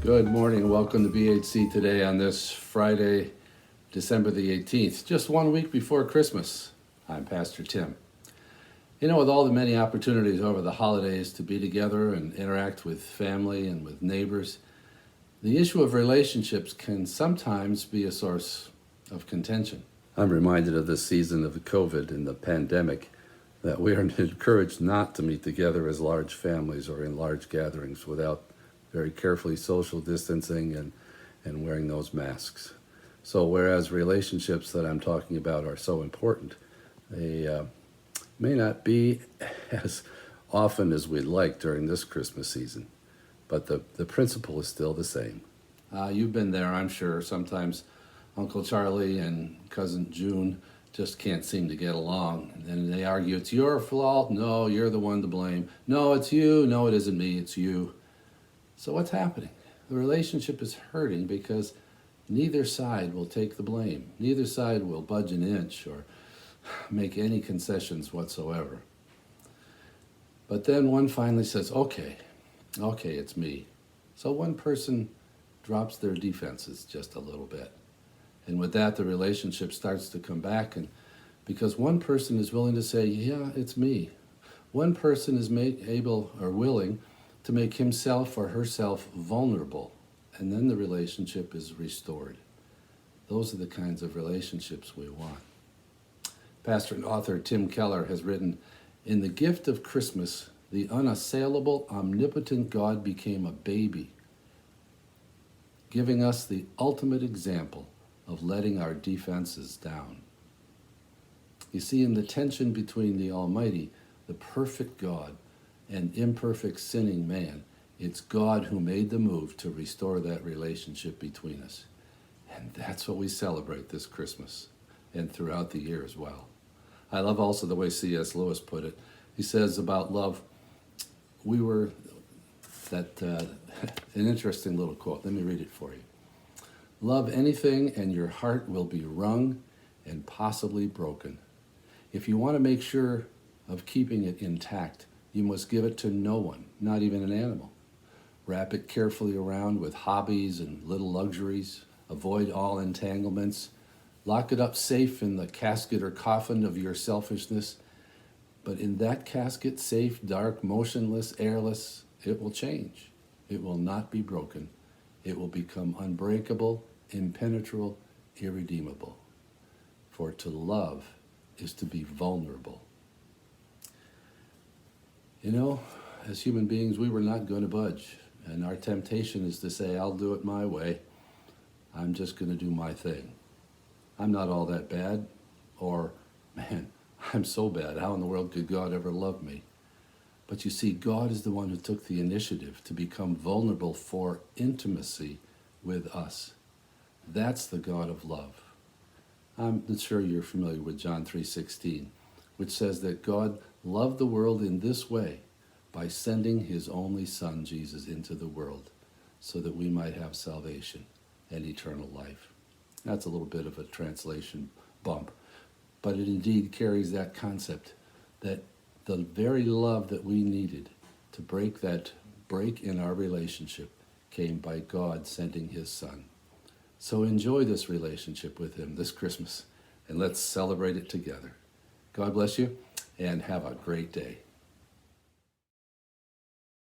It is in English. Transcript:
Good morning. Welcome to BHC Today on this Friday, December the 18th, just 1 week before Christmas. I'm Pastor Tim. You know, with all the many opportunities over the holidays to be together and interact with family and with neighbors, the issue of relationships can sometimes be a source of contention. I'm reminded of this season of the COVID and the pandemic that we are encouraged not to meet together as large families or in large gatherings without very carefully social distancing and wearing those masks. So whereas relationships that I'm talking about are so important, they may not be as often as we'd like during this Christmas season, but the principle is still the same. You've been there, I'm sure. Sometimes Uncle Charlie and Cousin June just can't seem to get along, and they argue, it's your fault, no, you're the one to blame, no, it's you, no, it isn't me, it's you. So what's happening? The relationship is hurting because neither side will take the blame. Neither side will budge an inch or make any concessions whatsoever. But then one finally says, okay, it's me. So one person drops their defenses just a little bit. And with that, the relationship starts to come back, and because one person is willing to say, yeah, it's me. One person is able or willing to make himself or herself vulnerable, and then the relationship is restored. Those are the kinds of relationships we want. Pastor and author Tim Keller has written, "In the gift of Christmas, the unassailable, omnipotent God became a baby, giving us the ultimate example of letting our defenses down." You see, in the tension between the Almighty, the perfect God, and imperfect sinning man, it's God who made the move to restore that relationship between us. And that's what we celebrate this Christmas and throughout the year as well. I love also the way C.S. Lewis put it. He says about love, an interesting little quote. Let me read it for you. "Love anything and your heart will be wrung and possibly broken. If you want to make sure of keeping it intact, you must give it to no one, not even an animal. Wrap it carefully around with hobbies and little luxuries. Avoid all entanglements. Lock it up safe in the casket or coffin of your selfishness. But in that casket, safe, dark, motionless, airless, it will change. It will not be broken. It will become unbreakable, impenetrable, irredeemable. For to love is to be vulnerable." You know, as human beings, we were not going to budge. And our temptation is to say, I'll do it my way. I'm just going to do my thing. I'm not all that bad. Or, man, I'm so bad. How in the world could God ever love me? But you see, God is the one who took the initiative to become vulnerable for intimacy with us. That's the God of love. I'm sure you're familiar with John 3:16, which says that God loved the world in this way by sending his only Son, Jesus, into the world so that we might have salvation and eternal life. That's a little bit of a translation bump, but it indeed carries that concept that the very love that we needed to break that break in our relationship came by God sending his Son. So enjoy this relationship with him this Christmas, and let's celebrate it together. God bless you, and have a great day.